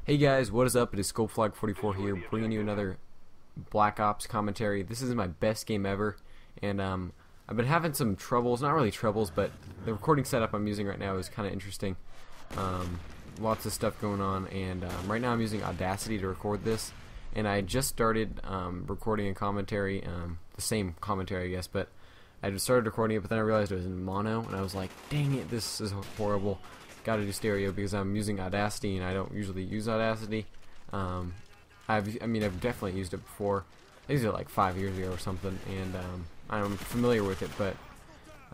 Hey guys, what is up? It is ScopeFlag44 here, bringing you another Black Ops commentary. This is my best game ever, and I've been having some troubles, not really troubles, but the recording setup I'm using right now is kind of interesting. Lots of stuff going on, and right now I'm using Audacity to record this, and I just started recording a commentary, the same commentary I guess, but I just started recording it, but then I realized it was in mono, and I was like, dang it, this is horrible. Gotta do stereo because I'm using Audacity and I don't usually use Audacity. I've definitely used it before. I used it like 5 years ago or something, and I'm familiar with it, but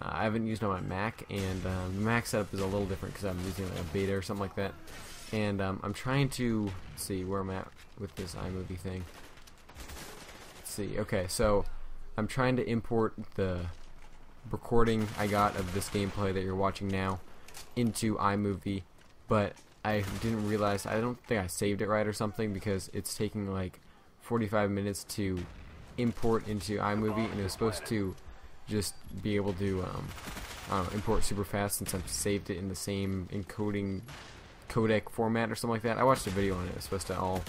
I haven't used it on my Mac, and the Mac setup is a little different because I'm using like a beta or something like that. And I'm trying to see where I'm at with this iMovie thing. Let's see. Okay, so I'm trying to import the recording I got of this gameplay that you're watching now into iMovie, but I didn't realize, I don't think I saved it right or something, because it's taking like 45 minutes to import into iMovie, and it was supposed to just be able to I don't know, import super fast since I've saved it in the same encoding codec format or something like that. I watched a video on it. It was supposed to all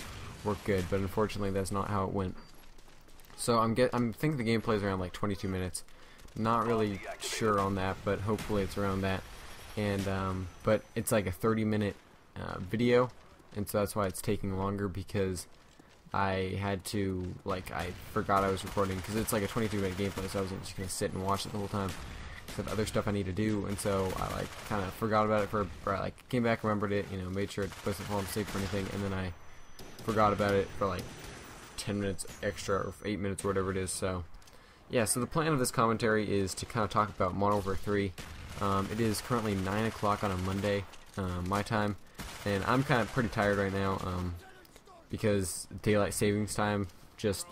work good, but unfortunately that's not how it went. So I'm thinking the gameplay is around like 22 minutes. Not really sure on that, but hopefully it's around that. And but it's like a 30-minute video, and so that's why it's taking longer, because I had to, like, I forgot I was recording, because it's like a 22-minute gameplay, so I wasn't just gonna sit and watch it the whole time. I had other stuff I need to do, and so I like kind of forgot about it I like came back, remembered it, you know, made sure it wasn't falling asleep or anything, and then I forgot about it for like 10 minutes extra or 8 minutes or whatever it is. So yeah, so the plan of this commentary is to kind of talk about Modern Warfare 3. It is currently 9 o'clock on a Monday, my time, and I'm kind of pretty tired right now, because daylight savings time did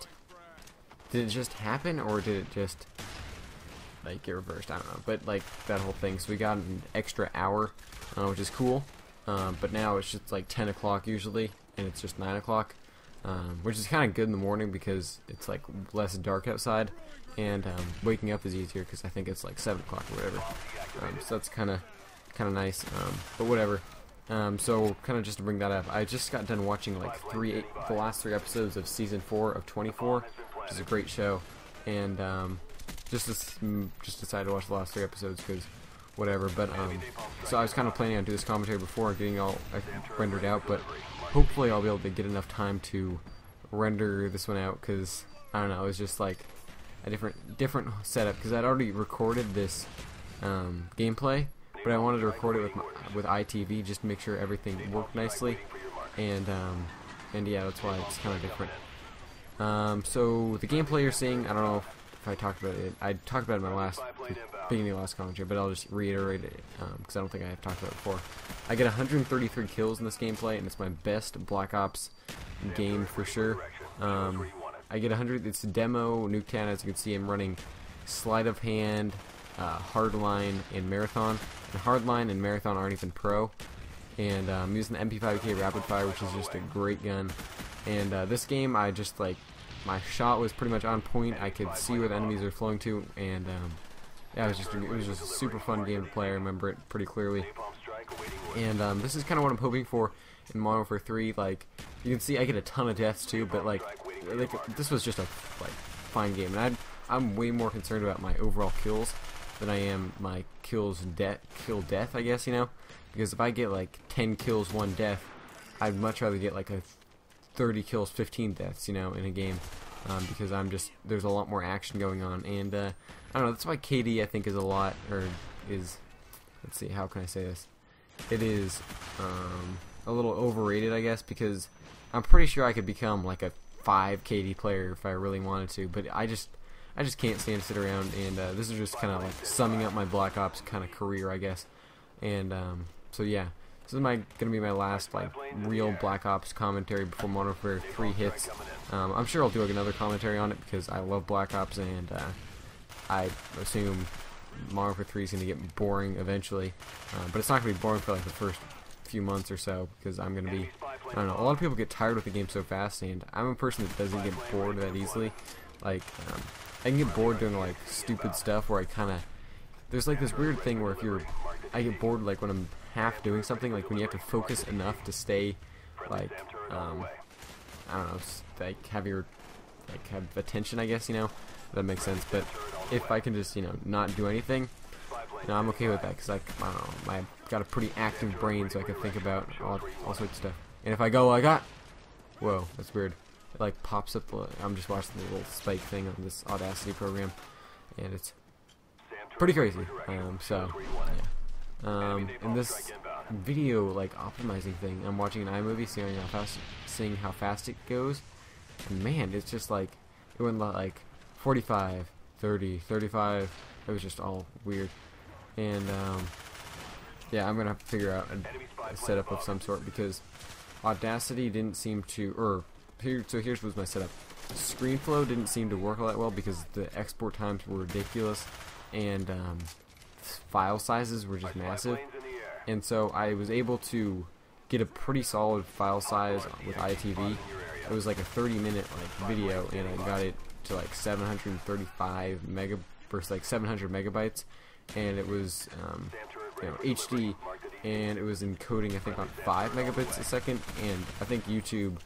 it just happen, or did it just like get reversed? I don't know, but like that whole thing. So we got an extra hour, which is cool, but now it's just like 10 o'clock usually, and it's just 9 o'clock, which is kind of good in the morning because it's like less dark outside. And waking up is easier because I think it's like 7 o'clock or whatever. So that's kind of nice. But whatever. So kind of just to bring that up, I just got done watching like the last 3 episodes of season 4 of 24, which is a great show. And just decided to watch the last 3 episodes because whatever. But so I was kind of planning on doing this commentary before getting all rendered out, but hopefully I'll be able to get enough time to render this one out, because I don't know, it was just like a different setup, because I'd already recorded this gameplay, but I wanted to record it with iTV just to make sure everything worked nicely, and yeah, that's why it's kind of different. So the gameplay you're seeing, I don't know if I talked about it. I talked about it in my beginning of the last commentary, but I'll just reiterate it because I don't think I have talked about it before. I get 133 kills in this gameplay, and it's my best Black Ops game for sure. I get 100. It's a demo Nuketown. As you can see, I'm running sleight of hand, hardline, and marathon. And hardline and marathon aren't even pro. And I'm using the MP5K rapid fire, which is just a great gun. And this game, I just like, my shot was pretty much on point. I could see where the enemies are flowing to, and yeah, it was just a super fun game to play. I remember it pretty clearly. And this is kind of what I'm hoping for in Modern Warfare 3. Like, you can see I get a ton of deaths too, but like this was just a fine game, and I'm way more concerned about my overall kills than I am my kill death, I guess, you know, because if I get like 10 kills 1 death, I'd much rather get like a 30 kills 15 deaths, you know, in a game, because there's a lot more action going on, and I don't know, that's why KD I think is let's see, how can I say this, it is a little overrated, I guess, because I'm pretty sure I could become like a 5 KD player if I really wanted to, but I just can't stand to sit around, and this is just kind of like summing up my Black Ops kind of career, I guess. And so yeah, this is gonna be my last like real Black Ops commentary before Modern Warfare 3 hits. I'm sure I'll do another commentary on it because I love Black Ops, and I assume Modern Warfare 3 is gonna get boring eventually, but it's not gonna be boring for like the first few months or so, because I'm gonna be, I don't know, a lot of people get tired with the game so fast, and I'm a person that doesn't get bored that easily. Like, I can get bored doing like stupid stuff where there's like this weird thing where I get bored like when I'm half doing something, like when you have to focus enough to stay like I don't know, like have your have attention, I guess, you know, if that makes sense. But if I can just, you know, not do anything, you know, I'm okay with that, because like, I don't know, I've got a pretty active brain, so I can think about all sorts of stuff. And if I go like that, whoa, that's weird. It like pops up. I'm just watching the little spike thing on this Audacity program, and it's pretty crazy. So yeah. In this video like optimizing thing, I'm watching an iMovie, seeing how fast it goes, and man, it's just like it went like 45, 30, 35. It was just all weird, and yeah, I'm gonna have to figure out a setup of some sort, because Audacity didn't seem to, so here's was my setup. ScreenFlow didn't seem to work all that well because the export times were ridiculous, and file sizes were just massive. And so I was able to get a pretty solid file size with ITV. It was like a 30-minute like video, and I got it to like 735 versus like 700 megabytes, and it was you know, HD, and it was encoding I think on 5 megabits a second, and I think YouTube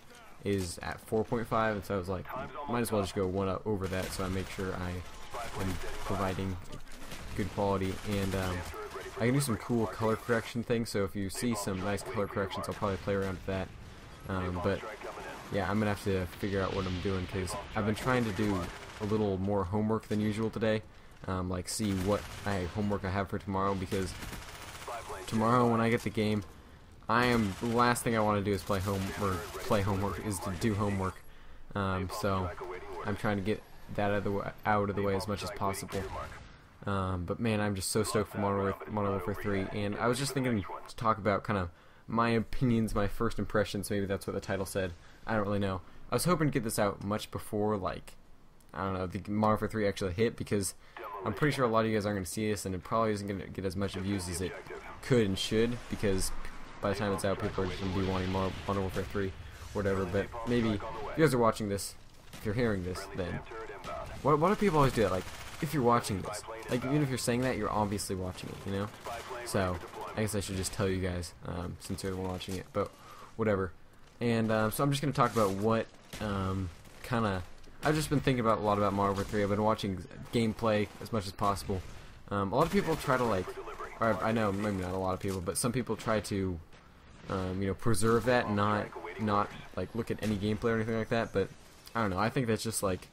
is at 4.5, and so I was like, might as well just go one up over that, so I make sure I am providing good quality. And I can do some cool color correction things, so if you see some nice color corrections, I'll probably play around with that. But yeah, I'm gonna have to figure out what I'm doing, because I've been trying to do a little more homework than usual today, like see what homework I have for tomorrow, because tomorrow when I get the game, the last thing I want to do is play homework, is to do homework. So I'm trying to get that out of the way as much as possible. But man, I'm just so stoked for Modern Warfare 3, and I was just thinking to talk about kind of my opinions, my first impressions. Maybe that's what the title said. I don't really know. I was hoping to get this out much before, like, I don't know, the Modern Warfare 3 actually hit, because I'm pretty sure a lot of you guys aren't going to see this, and it probably isn't going to get as much views as it could and should, because by the time it's out, people are just going to be wanting more Modern Warfare 3, whatever. But maybe if you guys are watching this, if you're hearing this, then why do people always do that? Like, if you're watching this, like, even if you're saying that, you're obviously watching it, you know? So I guess I should just tell you guys, since you're the one watching it, but whatever. And so I'm just going to talk about what I've just been thinking about a lot about Modern Warfare 3. I've been watching gameplay as much as possible. A lot of people try to, like, or I know maybe not a lot of people, but some people try to you know, preserve that, not like look at any gameplay or anything like that. But I don't know, I think that's just like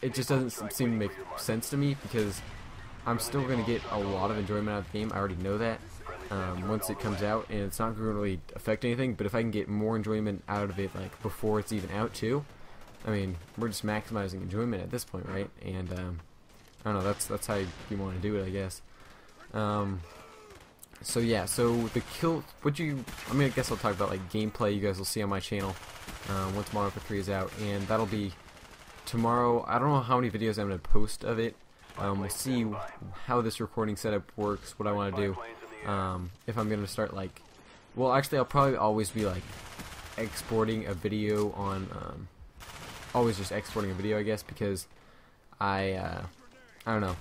it just doesn't seem to make sense to me, because I'm still going to get a lot of enjoyment out of the game. I already know that once it comes out, and it's not going to really affect anything. But if I can get more enjoyment out of it, like before it's even out too, I mean, we're just maximizing enjoyment at this point, right? And I don't know, that's how you want to do it, I guess. So yeah, so the I guess I'll talk about like gameplay you guys will see on my channel once Modern Warfare 3 is out, and that'll be tomorrow. I don't know how many videos I'm going to post of it. We'll see how this recording setup works, what I want to do. If I'm going to start like, well, actually I'll probably always be like exporting a video on, always just exporting a video, I guess, because I don't know,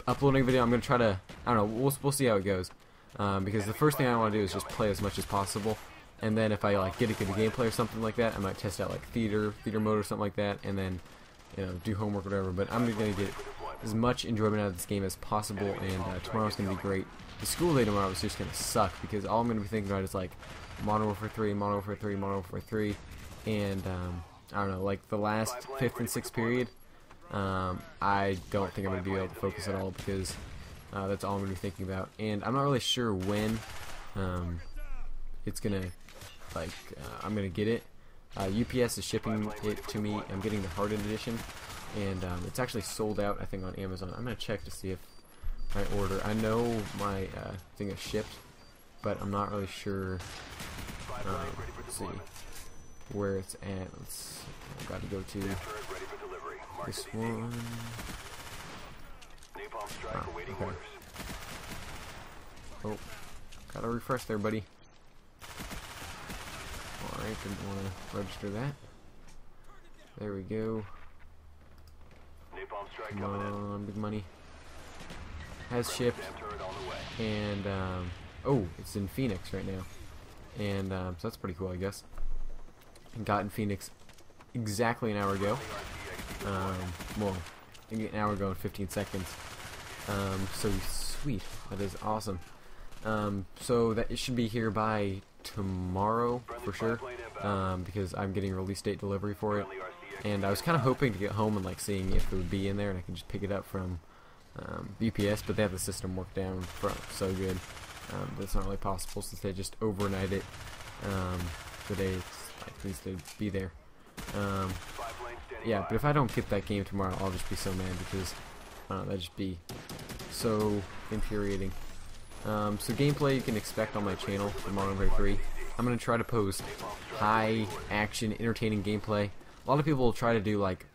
uploading a video, I'm going to try to, I don't know, we'll see how it goes, because the first thing I want to do is just play as much as possible, and then if I like get a good gameplay or something like that, I might test out like theater mode or something like that, and then, you know, do homework or whatever. But I'm going to get as much enjoyment out of this game as possible, and tomorrow's going to be great. The school day tomorrow is just going to suck, because all I'm going to be thinking about is like Modern Warfare 3, Modern Warfare 3, Modern Warfare 3, and I don't know, like the last 5th and 6th period, I don't think I'm going to be able to focus at all, because that's all I'm going to be thinking about. And I'm not really sure when it's going to, like, I'm going to get it. UPS is shipping it to me. I'm getting the Hardened Edition, and it's actually sold out, I think, on Amazon. I'm going to check to see if my order, I know my thing is shipped, but I'm not really sure, let's see where it's at. I've got to go to this one. Okay. Oh, gotta refresh there, buddy. Alright, didn't want to register that. There we go. Come on, big money. Has shipped, and oh, it's in Phoenix right now. and so that's pretty cool, I guess. And got in Phoenix exactly an hour ago. Well, an hour ago and 15 seconds. So sweet, that is awesome. So that it should be here by tomorrow for sure, because I'm getting a release date delivery for it. And I was kind of hoping to get home and like seeing if it would be in there and I could just pick it up from UPS, but they have the system worked down so good that it's not really possible since they just overnight it the day it needs to be there. Yeah, but if I don't get that game tomorrow, I'll just be so mad because that'd just be so infuriating. So gameplay you can expect on my channel for MW3. I'm going to try to post high action, entertaining gameplay. A lot of people will try to do like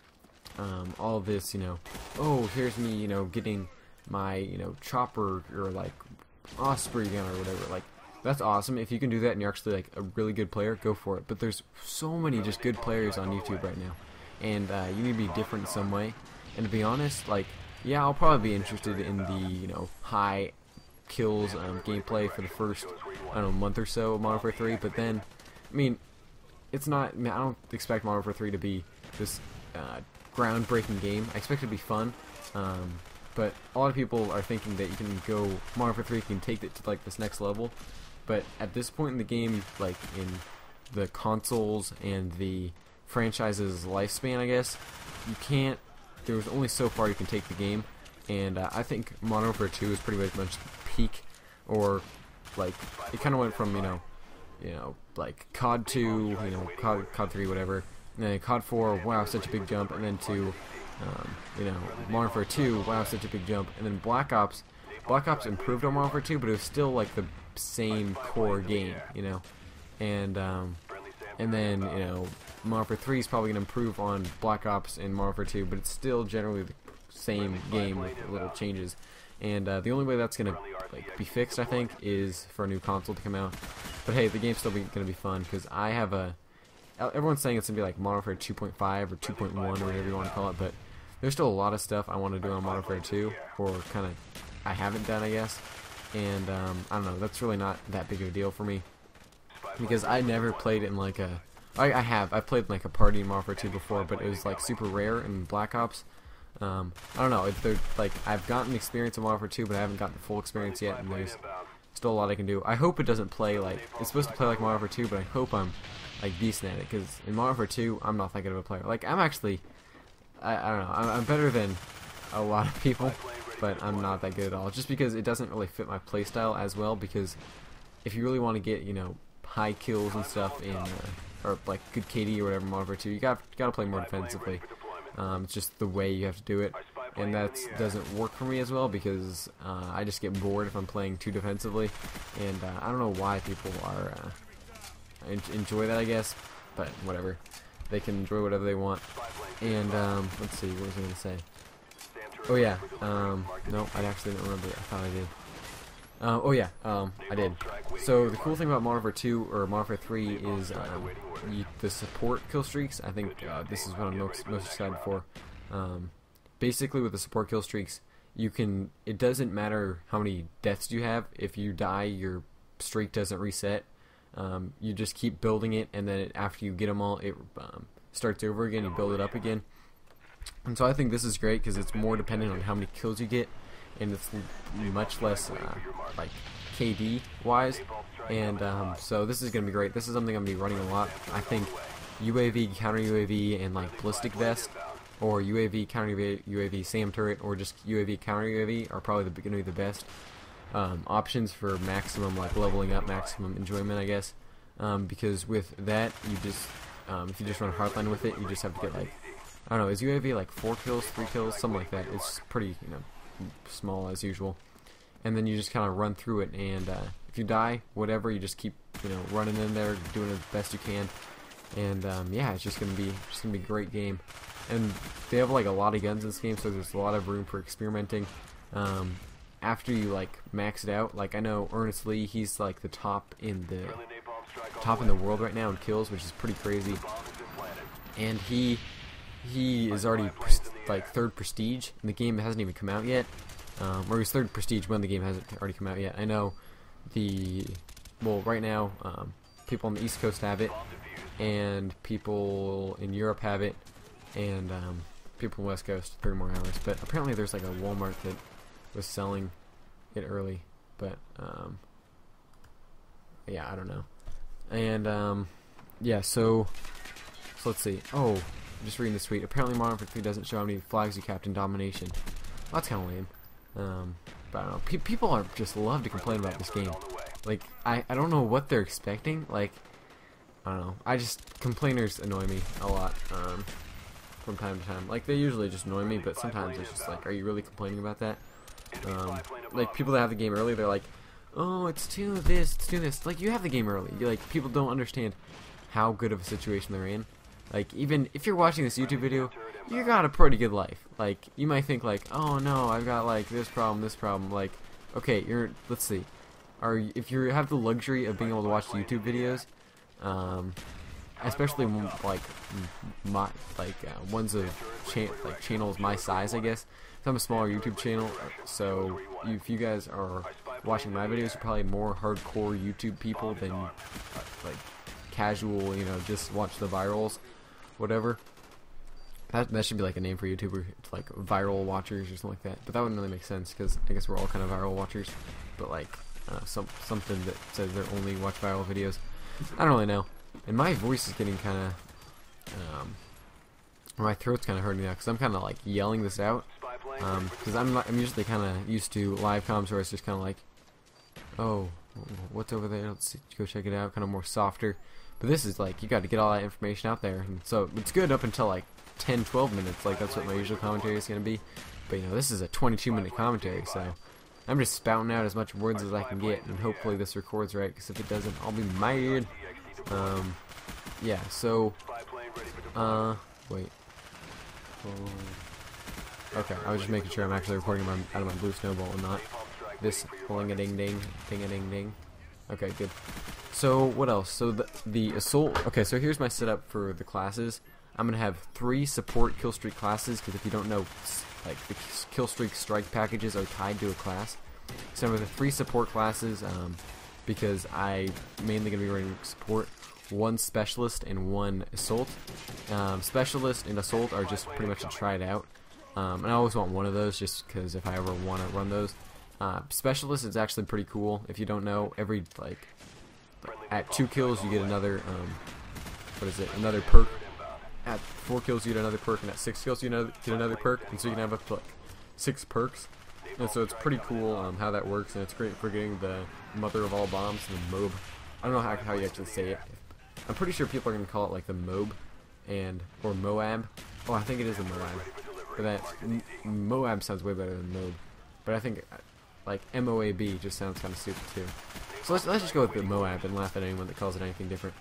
all of this, you know, oh, here's me, you know, getting my, you know, chopper or like Osprey gun or whatever. Like, that's awesome. If you can do that and you're actually like a really good player, go for it. But there's so many just good players on YouTube right now, and you need to be different in some way. And to be honest, like, yeah, I'll probably be interested in the, you know, high kills gameplay for the first, I don't know, month or so of MW3. But then, I mean, it's not. I mean, I don't expect MW3 to be this groundbreaking game. I expect it to be fun. But a lot of people are thinking that you can go MW3 can take it to like this next level. But at this point in the game, like in the consoles and the franchise's lifespan, I guess, you can't. There's only so far you can take the game, and I think Modern Warfare 2 is pretty much peak, or like it kind of went from you know like COD 2, you know, COD 3, whatever, and then COD 4, wow, such a big jump, and then to you know, Modern Warfare 2, wow, such a big jump, and then Black Ops improved on Modern Warfare 2, but it was still like the same core game, you know, and then you know, Modern Warfare 3 is probably going to improve on Black Ops and Modern Warfare 2, but it's still generally the same game with little changes. And the only way that's gonna like be fixed, I think, is for a new console to come out. But hey, the game's still gonna be fun because I have a. Everyone's saying it's gonna be like Modern Warfare 2.5 or 2.1 or whatever you want to call it, but there's still a lot of stuff I want to do on Modern Warfare 2, or kind of I haven't done, I guess. And I don't know. That's really not that big of a deal for me because I never played in like a. I've played in like a party in Modern Warfare 2 before, but it was like super rare in Black Ops. I don't know, like I've gotten experience in Modern Warfare 2, but I haven't gotten full experience yet, and there's still a lot I can do. I hope it doesn't play like, it's supposed to play like Modern Warfare 2, but I hope I'm like decent at it, because in Modern Warfare 2, I'm not that good of a player. Like, I'm actually, I don't know, I'm better than a lot of people, but I'm not that good at all, just because it doesn't really fit my playstyle as well, because if you really want to get, you know, high kills and stuff in, or like good KD or whatever in Modern Warfare 2, you gotta play more defensively. It's just the way you have to do it, and that doesn't work for me as well because I just get bored if I'm playing too defensively, and I don't know why people are enjoy that, I guess, but whatever. They can enjoy whatever they want. And let's see, what was I going to say? Oh yeah, no, I actually don't remember. I thought I did. Oh yeah, I did. So the cool thing about Modern Warfare 2 or Modern Warfare 3 is the support kill streaks. I think this is what I'm most excited for. Basically, with the support kill streaks, you can. It doesn't matter how many deaths you have. If you die, your streak doesn't reset. You just keep building it, and then after you get them all, it starts over again. You build it up again. And so I think this is great because it's more dependent on how many kills you get, and it's much less like KD wise, and so this is gonna be great. This is something I'm gonna be running a lot. I think UAV, counter UAV, and like ballistic vest, or UAV, counter UAV, SAM turret, or just UAV, counter UAV are probably gonna be the best options for maximum like leveling up, maximum enjoyment, I guess. Because with that, you just if you just run hardline with it, you just have to get like, I don't know, is UAV like 4 kills, 3 kills, something like that. It's pretty, you know, small as usual, and then you just kind of run through it, and if you die, whatever, you just keep, you know, running in there, doing it the best you can, and yeah, it's just gonna be a great game. And they have like a lot of guns in this game, so there's a lot of room for experimenting. After you like max it out, like I know Ernest Lee, he's like the top in the world right now in kills, which is pretty crazy, and he is already like 3rd prestige, and the game hasn't even come out yet. Or he's 3rd prestige when the game hasn't already come out yet. I know well, right now, people on the East Coast have it, and people in Europe have it, and people on the West Coast 30 more hours. But apparently there's like a Walmart that was selling it early, but yeah, I don't know. And yeah, so let's see. Oh, I'm just reading this tweet. Apparently Modern Warfare 3 doesn't show how many flags you capped in domination. Well, that's kind of lame. But I don't know. People are just love to complain about this game. Like, I don't know what they're expecting. Like, I don't know. Complainers annoy me a lot from time to time. Like, they usually just annoy me, but sometimes it's just like, are you really complaining about that? Like, people that have the game early, they're like, oh, it's too this, it's too this. Like, you have the game early. Like, people don't understand how good of a situation they're in. Like, even if you're watching this YouTube video, you got a pretty good life. Like, you might think like, oh no, I've got like this problem. Like, okay, let's see. If you have the luxury of being able to watch YouTube videos, especially like ones of channels my size, I guess. So I'm a smaller YouTube channel, so if you guys are watching my videos, you're probably more hardcore YouTube people than like casual, you know, just watch the virals, whatever. That should be like a name for YouTuber. It's like viral watchers or something like that. But that wouldn't really make sense because I guess we're all kind of viral watchers. But like something that says they only watch viral videos. I don't really know. And my voice is getting kind of, my throat's kind of hurting now because I'm kind of like yelling this out. Because I'm usually kind of used to live comms where it's just kind of like, oh, what's over there? Let's see, go check it out. Kind of more softer. But this is like, you got to get all that information out there. And so it's good up until like 10-12 minutes. Like, that's what my usual commentary is going to be. But you know, this is a 22-minute commentary, so I'm just spouting out as much words as I can get, and hopefully this records right, because if it doesn't, I'll be mad. Yeah, so wait. Okay, I was just making sure I'm actually recording out of my blue snowball and not this ding-a-ding-ding, ding-a-ding-ding. Okay, good. So, what else? So, the assault... Okay, so here's my setup for the classes. I'm going to have 3 support killstreak classes, because if you don't know, like, the killstreak strike packages are tied to a class. So, I'm going to have 3 support classes, because I'm mainly going to be running support, 1 specialist, and 1 assault. Specialist and assault are just pretty much to try it out. And I always want one of those, just because if I ever want to run those. Specialist is actually pretty cool. If you don't know, every, like, at 2 kills you get another, another perk. At 4 kills you get another perk, and at 6 kills you get another perk, and so you can have up to like 6 perks. And so it's pretty cool how that works, and it's great for getting the mother of all bombs, the MOB. I don't know how you actually say it. I'm pretty sure people are going to call it like the MOB, or Moab. Oh, I think it is a Moab. But that Moab sounds way better than MOB. But I think like MOAB just sounds kind of stupid too. So let's just go with the Moab and laugh at anyone that calls it anything different.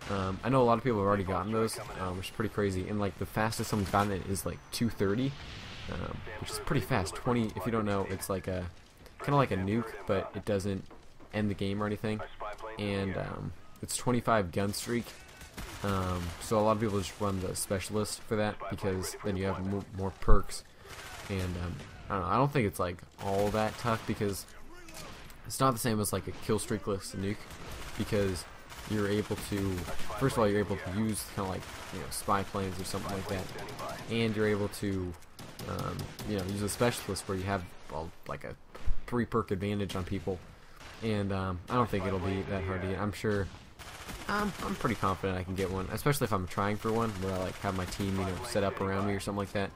I know a lot of people have already gotten those, which is pretty crazy. And like the fastest someone's gotten it is like 230, which is pretty fast. 20, if you don't know, it's like a kind of like a nuke, but it doesn't end the game or anything. And it's 25 gun streak. So a lot of people just run the specialist for that because then you have more perks. And I don't know. I don't think it's like all that tough because it's not the same as like a kill streakless nuke because you're able to, first of all, you're able to use kind of like, you know, spy planes or something like that, and you're able to, you know, use a specialist where you have like a 3 perk advantage on people, and I don't think it'll be that hard to get. I'm sure, I'm pretty confident I can get one, especially if I'm trying for one where I like have my team, you know, set up around me or something like that.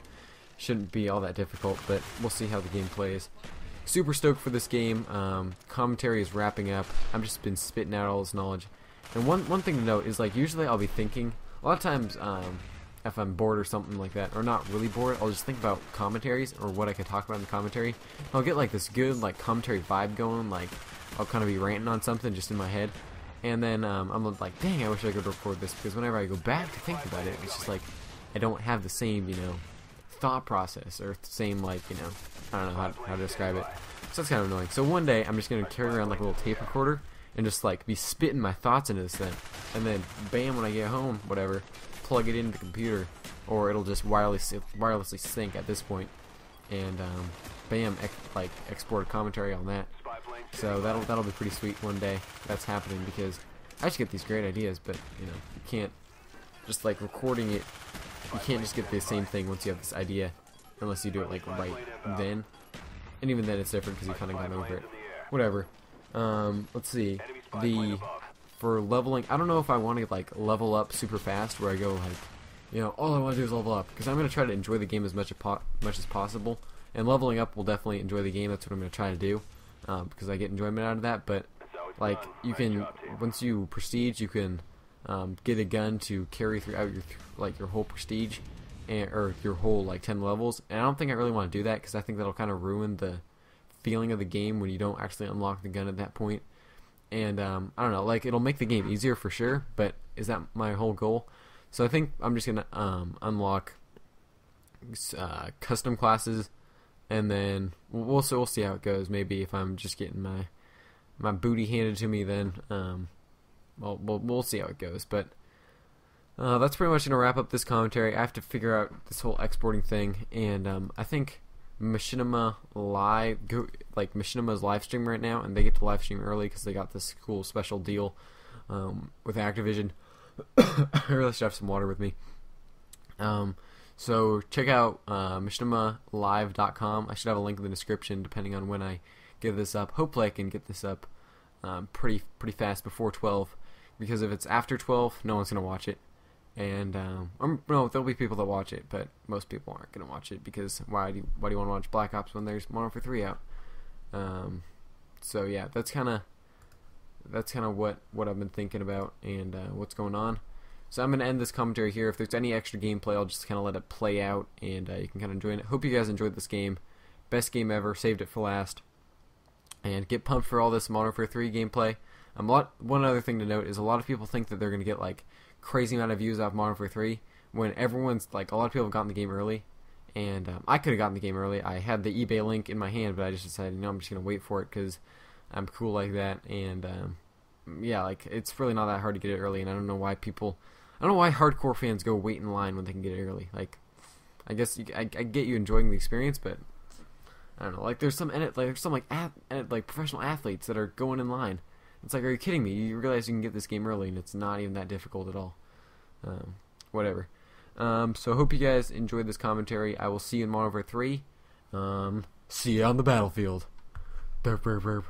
Shouldn't be all that difficult, but we'll see how the game plays. Super stoked for this game. Commentary is wrapping up. I've just been spitting out all this knowledge. And one thing to note is, like, usually I'll be thinking, a lot of times, if I'm bored or something like that, or not really bored, I'll just think about commentaries, or what I could talk about in the commentary. I'll get, like, this good, like, commentary vibe going, like, I'll kind of be ranting on something just in my head. And then, I'm like, dang, I wish I could record this, because whenever I go back to think about it, it's just like, I don't have the same, you know, thought process, or the same, like, you know, I don't know how to describe it. So that's kind of annoying. So one day, I'm just going to carry around, like, a little tape recorder, and just like be spitting my thoughts into this thing, and then bam, when I get home, whatever, plug it into the computer, or it'll just wirelessly sync at this point, and bam, like export a commentary on that. So that'll be pretty sweet one day. That's happening because I just get these great ideas, but you know, you can't just like recording it. You can't just get the same thing once you have this idea, unless you do it like right then. And even then, it's different because you kind of got over it. Whatever. Let's see. For leveling, I don't know if I want to like level up super fast, where I go like, you know, all I want to do is level up, because I'm gonna try to enjoy the game as much as possible. And leveling up will definitely enjoy the game. That's what I'm gonna try to do, because I get enjoyment out of that. But like, you can, once you prestige, you can get a gun to carry throughout your whole prestige, or your whole like 10 levels. And I don't think I really want to do that, because I think that'll kind of ruin the feeling of the game when you don't actually unlock the gun at that point. And I don't know, like, it'll make the game easier for sure, but is that my whole goal? So I think I'm just gonna unlock custom classes, and then we'll see how it goes. Maybe if I'm just getting my booty handed to me, then well, we'll see how it goes. But that's pretty much gonna wrap up this commentary. I have to figure out this whole exporting thing, and I think Machinima Machinima's live streaming right now, and they get to live stream early because they got this cool special deal with Activision. I really should have some water with me. So check out machinimalive.com. I should have a link in the description depending on when I get this up. Hopefully I can get this up pretty fast before 12, because if it's after 12, no one's gonna watch it. And no, there'll be people that watch it, but most people aren't gonna watch it, because why do you want to watch Black Ops when there's Modern Warfare 3 out? So yeah, that's kind of what I've been thinking about, and what's going on. So I'm gonna end this commentary here. If there's any extra gameplay, I'll just kind of let it play out, and you can kind of enjoy it. Hope you guys enjoyed this game. Best game ever. Saved it for last. And get pumped for all this Modern Warfare 3 gameplay. One other thing to note is a lot of people think that they're gonna get like crazy amount of views off Modern Warfare 3 when everyone's like, a lot of people have gotten the game early, and I could have gotten the game early. I had the eBay link in my hand, but I just decided, you know, I'm just gonna wait for it because I'm cool like that. And yeah, like, it's really not that hard to get it early, and I don't know why hardcore fans go wait in line when they can get it early. Like, I guess I get you enjoying the experience, but I don't know. Like, there's some professional athletes that are going in line. It's like, are you kidding me? You realize you can get this game early, and it's not even that difficult at all. Whatever. So I hope you guys enjoyed this commentary. I will see you in Modern Warfare 3. See you on the battlefield. Burp, burp, burp.